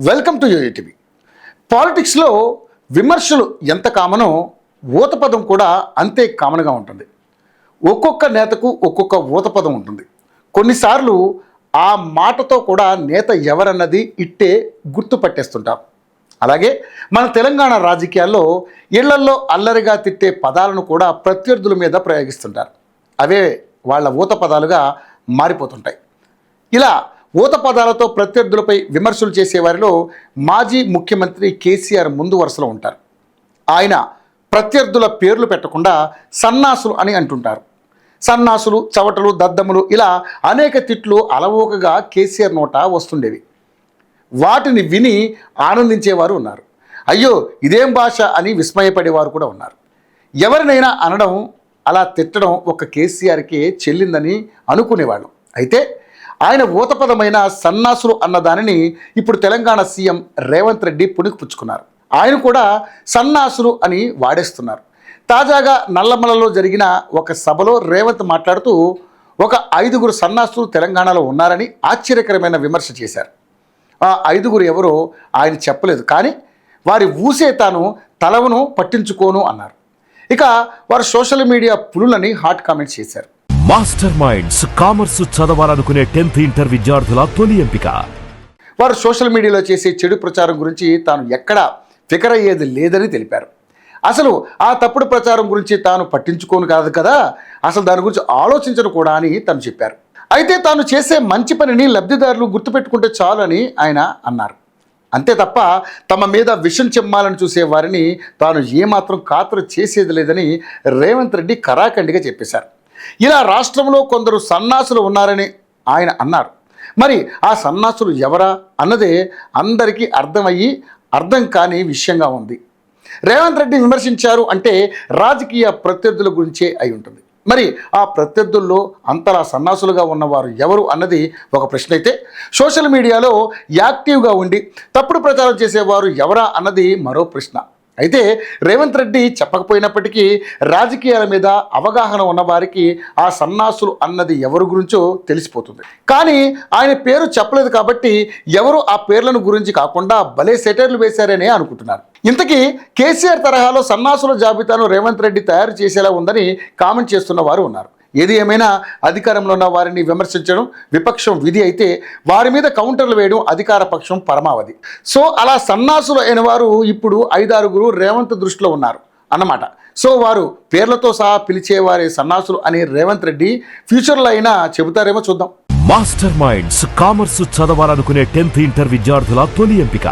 Welcome to UTV. పాలిటిక్స్లో విమర్శలు ఎంత కామనో ఊతపదం కూడా అంతే కామన్గా ఉంటుంది. ఒక్కొక్క నేతకు ఒక్కొక్క ఊతపదం ఉంటుంది. కొన్నిసార్లు ఆ మాటతో కూడా నేత ఎవరన్నది ఇట్టే గుర్తుపట్టేస్తుంటాం. అలాగే మన తెలంగాణ రాజకీయాల్లో ఇళ్లల్లో అల్లరిగా తిట్టే పదాలను కూడా ప్రత్యర్థుల మీద ప్రయోగిస్తుంటారు. అవే వాళ్ళ ఊత పదాలుగా మారిపోతుంటాయి. ఇలా ఊత పదాలతో ప్రత్యర్థులపై విమర్శలు చేసేవారిలో మాజీ ముఖ్యమంత్రి కేసీఆర్ ముందు వరుసలో ఉంటారు. ఆయన ప్రత్యర్థుల పేర్లు పెట్టకుండా సన్నాసులు అని అంటుంటారు. సన్నాసులు, చవటలు, దద్దములు ఇలా అనేక తిట్లు అలవోకగా కేసీఆర్ నోట వస్తుండేవి. వాటిని విని ఆనందించేవారు ఉన్నారు. అయ్యో ఇదేం భాష అని విస్మయపడేవారు కూడా ఉన్నారు. ఎవరినైనా అనడం, అలా తిట్టడం ఒక కేసీఆర్కే చెల్లిందని అనుకునేవాళ్ళం. అయితే ఆయన ఊతపదమైన సన్నాసులు అన్న దానిని ఇప్పుడు తెలంగాణ సీఎం రేవంత్ రెడ్డి పుణికిపుచ్చుకున్నారు. ఆయన కూడా సన్నాసులు అని వాడేస్తున్నారు. తాజాగా నల్లమలలో జరిగిన ఒక సభలో రేవంత్ మాట్లాడుతూ ఒక 5 సన్నాసులు తెలంగాణలో ఉన్నారని ఆశ్చర్యకరమైన విమర్శ చేశారు. ఆ 5 ఎవరో ఆయన చెప్పలేదు, కానీ వారి ఊసే తాను తలవను పట్టించుకోను అన్నారు. ఇక వారు సోషల్ మీడియా పులులని హాట్ కామెంట్స్ చేశారు. మాస్టర్ మైండ్స్ కామర్స్ చదవాలనుకునే 10th ఇంటర్ విద్యార్థుల తొలి ఎంపిక. వారు సోషల్ మీడియాలో చేసే చెడు ప్రచారం గురించి తాను ఎక్కడా ఫికర్ అయ్యేది లేదని తెలిపారు. అసలు ఆ తప్పుడు ప్రచారం గురించి తాను పట్టించుకోను కాదు కదా, అసలు దాని గురించి ఆలోచించను కూడా అని తను చెప్పారు. అయితే తాను చేసే మంచి పనిని లబ్ధిదారులు గుర్తుపెట్టుకుంటే చాలు అని ఆయన అన్నారు. అంతే తప్ప తమ మీద విషం చెమ్మాలని చూసే వారిని తాను ఏమాత్రం ఖాతరు చేసేది లేదని రేవంత్ రెడ్డి కరాఖండిగా చెప్పేశారు. ఇలా రాష్ట్రంలో కొందరు సన్నాసులు ఉన్నారని ఆయన అన్నారు. మరి ఆ సన్నాసులు ఎవరా అన్నదే అందరికీ అర్థం కాని విషయంగా ఉంది. రేవంత్ రెడ్డి విమర్శించారు అంటే రాజకీయ ప్రత్యర్థుల గురించే అయి ఉంటుంది. మరి ఆ ప్రత్యర్థుల్లో అంతలా సన్నాసులుగా ఉన్నవారు ఎవరు అన్నది ఒక ప్రశ్న అయితే, సోషల్ మీడియాలో యాక్టివ్గా ఉండి తప్పుడు ప్రచారం చేసేవారు ఎవరా అన్నది మరో ప్రశ్న. అయితే రేవంత్ రెడ్డి చెప్పకపోయినప్పటికీ రాజకీయాల మీద అవగాహన ఉన్నవారికి ఆ సన్నాసులు అన్నది ఎవరి గురించో తెలిసిపోతుంది. కానీ ఆయన పేరు చెప్పలేదు కాబట్టి ఎవరు ఆ పేర్లను గురించి కాకుండా భలే సెటైర్లు వేశారనే అనుకుంటున్నారు. ఇంతకీ కేసీఆర్ తరహాలో సన్నాసుల జాబితాను రేవంత్ రెడ్డి తయారు చేసేలా ఉందని కామెంట్ చేస్తున్న వారు ఉన్నారు. ఏది ఏమైనా అధికారంలో ఉన్న వారిని విమర్శించడం విపక్షం విధి అయితే, వారి మీద కౌంటర్లు వేయడం అధికార పక్షం పరమావధి. సో అలా సన్నాసులు అయిన వారు ఇప్పుడు 5-6 రేవంత్ దృష్టిలో ఉన్నారు అన్నమాట. సో వారు పేర్లతో సహా పిలిచేవారే సన్నాసులు అని రేవంత్ రెడ్డి ఫ్యూచర్లో అయినా చెబుతారేమో చూద్దాం. మాస్టర్ మైండ్స్ కామర్స్ చదవాలనుకునే 10th ఇంటర్ విద్యార్థుల తొలి ఎంపిక.